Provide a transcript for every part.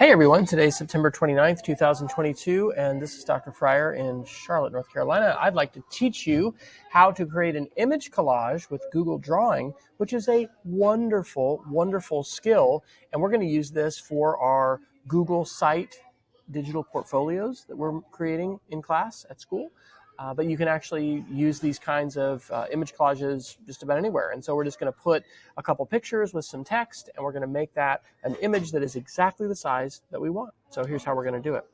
Hey everyone, today's September 29th, 2022, and this is Dr. Fryer in Charlotte, North Carolina. I'd like to teach you how to create an image collage with Google Drawing, which is a wonderful, wonderful skill. And we're going to use this for our Google Site digital portfolios that we're creating in class at school. But you can actually use these kinds of image collages just about anywhere. And so we're just going to put a couple pictures with some text, and we're going to make that an image that is exactly the size that we want. So here's how we're going to do it.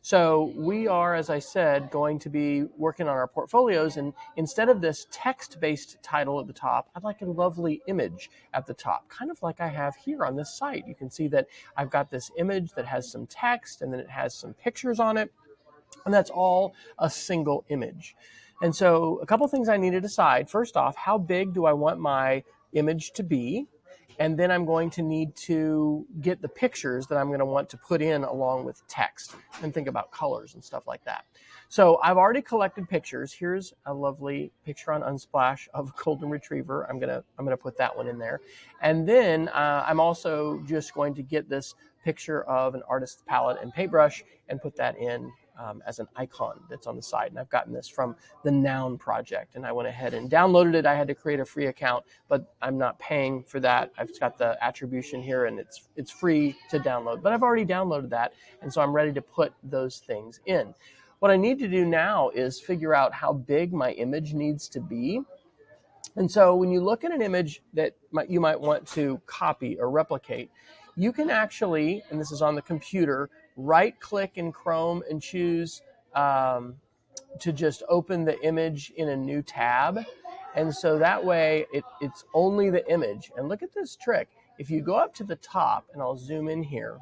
So we are, as I said, going to be working on our portfolios, and instead of this text-based title at the top, I'd like a lovely image at the top, kind of like I have here on this site. You can see that I've got this image that has some text, and then it has some pictures on it. And that's all a single image. And so a couple things I need to decide. First off, how big do I want my image to be? And then I'm going to need to get the pictures that I'm going to want to put in along with text and think about colors and stuff like that. So I've already collected pictures. Here's a lovely picture on Unsplash of a golden retriever. I'm gonna put that one in there. And then I'm also just going to get this picture of an artist's palette and paintbrush and put that in as an icon that's on the side. And I've gotten this from the Noun project, and I went ahead and downloaded it. I had to create a free account, but I'm not paying for that. I've got the attribution here, and it's free to download, but I've already downloaded that, and so I'm ready to put those things in. What I need to do now is figure out how big my image needs to be. And so when you look at an image that you might want to copy or replicate, you can actually, and this is on the computer, right-click in Chrome and choose to just open the image in a new tab. And so that way it's only the image. And look at this trick. If you go up to the top, and I'll zoom in here,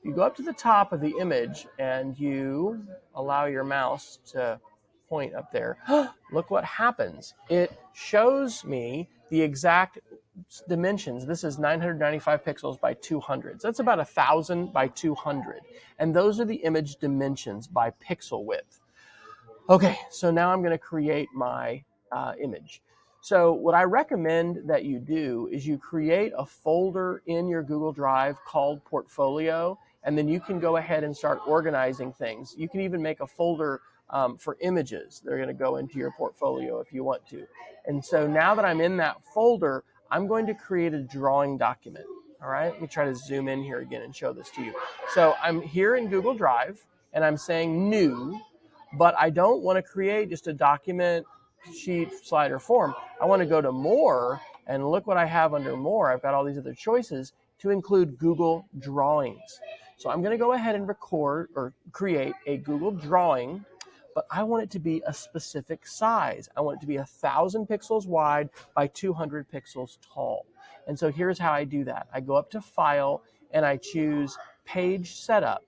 you go up to the top of the image and you allow your mouse to point up there. Look what happens. It shows me the exact dimensions. This is 995 pixels by 200. So that's about 1,000 by 200. And those are the image dimensions by pixel width. Okay, so now I'm going to create my image. So what I recommend that you do is you create a folder in your Google Drive called Portfolio, and then you can go ahead and start organizing things. You can even make a folder for images. They're going to go into your portfolio if you want to. And so now that I'm in that folder, I'm going to create a drawing document. All right, let me try to zoom in here again and show this to you. So I'm here in Google Drive, and I'm saying New, but I don't want to create just a document, sheet, slide, or form. I want to go to More, and look what I have under More. I've got all these other choices to include Google Drawings. So I'm going to go ahead and record or create a Google Drawing, but I want it to be a specific size. I want it to be 1,000 pixels wide by 200 pixels tall. And so here's how I do that. I go up to File, and I choose Page Setup.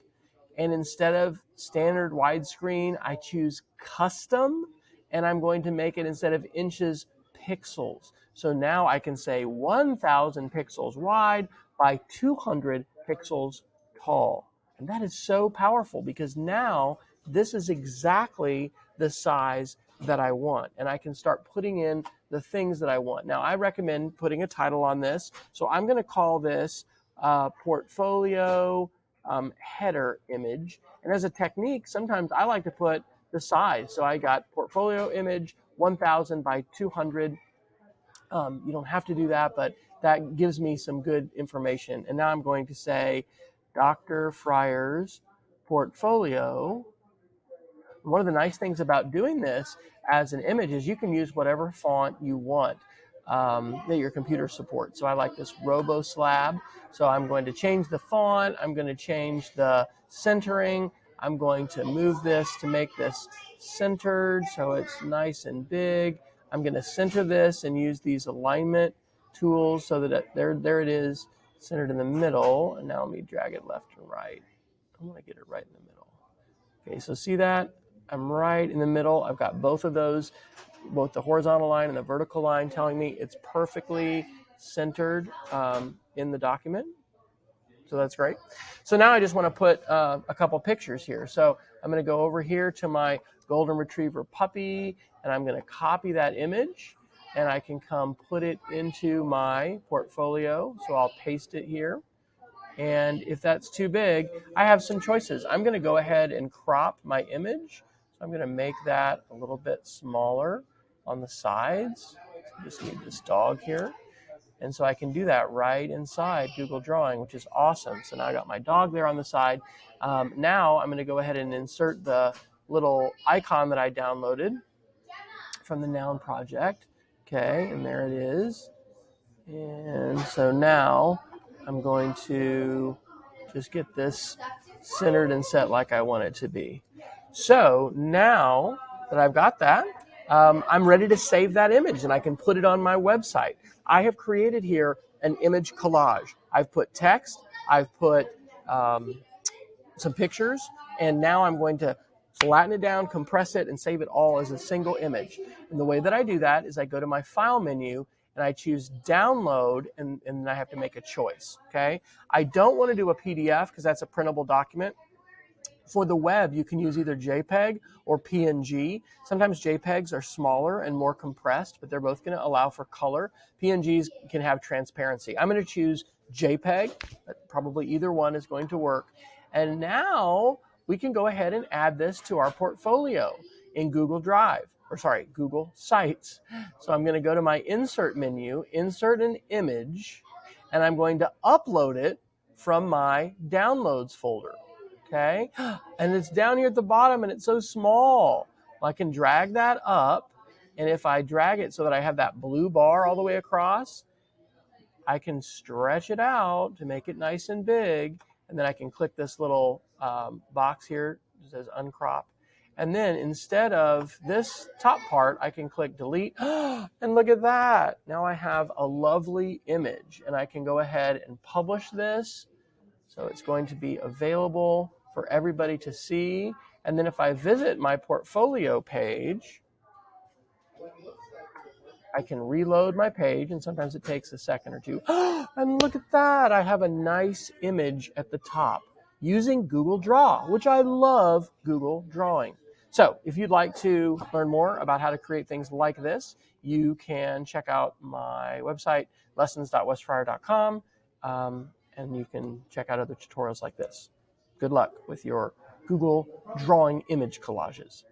And instead of standard widescreen, I choose Custom, and I'm going to make it, instead of inches, pixels. So now I can say 1,000 pixels wide by 200 pixels tall. And that is so powerful because now this is exactly the size that I want. And I can start putting in the things that I want. Now, I recommend putting a title on this. So I'm going to call this Portfolio header image. And as a technique, sometimes I like to put the size. So I got portfolio image 1,000 by 200. You don't have to do that, but that gives me some good information. And now I'm going to say Dr. Fryer's portfolio. One of the nice things about doing this as an image is you can use whatever font you want that your computer supports. So I like this Robo Slab. So I'm going to change the font. I'm going to change the centering. I'm going to move this to make this centered so it's nice and big. I'm going to center this and use these alignment tools so that there it is, centered in the middle. And now let me drag it left and right. I want to get it right in the middle. Okay, so see that? I'm right in the middle. I've got both of those, both the horizontal line and the vertical line, telling me it's perfectly centered in the document. So that's great. So now I just want to put a couple pictures here. So I'm going to go over here to my golden retriever puppy, and I'm going to copy that image, and I can come put it into my portfolio. So I'll paste it here. And if that's too big, I have some choices. I'm going to go ahead and crop my image. So I'm going to make that a little bit smaller on the sides. So I just need this dog here. And so I can do that right inside Google Drawing, which is awesome. So now I got my dog there on the side. Now I'm going to go ahead and insert the little icon that I downloaded from the Noun project. Okay, and there it is. And so now I'm going to just get this centered and set like I want it to be. So now that I've got that, I'm ready to save that image and I can put it on my website. I have created here an image collage. I've put text, I've put some pictures, and now I'm going to flatten it down, compress it, and save it all as a single image. And the way that I do that is I go to my file menu and I choose download, and then I have to make a choice, okay? I don't want to do a PDF because that's a printable document. For the web, you can use either JPEG or PNG. Sometimes JPEGs are smaller and more compressed, but they're both going to allow for color. PNGs can have transparency. I'm going to choose JPEG. Probably either one is going to work. And now we can go ahead and add this to our portfolio in Google Drive, Google Sites. So I'm going to go to my Insert menu, insert an image, and I'm going to upload it from my Downloads folder. Okay, and it's down here at the bottom and it's so small. I can drag that up, and if I drag it so that I have that blue bar all the way across, I can stretch it out to make it nice and big, and then I can click this little box here that says uncrop. And then instead of this top part, I can click delete, and look at that. Now I have a lovely image, and I can go ahead and publish this. So it's going to be available for everybody to see. And then if I visit my portfolio page, I can reload my page, and sometimes it takes a second or two. And look at that. I have a nice image at the top using Google Draw, which I love Google Drawing. So if you'd like to learn more about how to create things like this, you can check out my website, lessons.wesfryer.com. And you can check out other tutorials like this. Good luck with your Google Drawing image collages.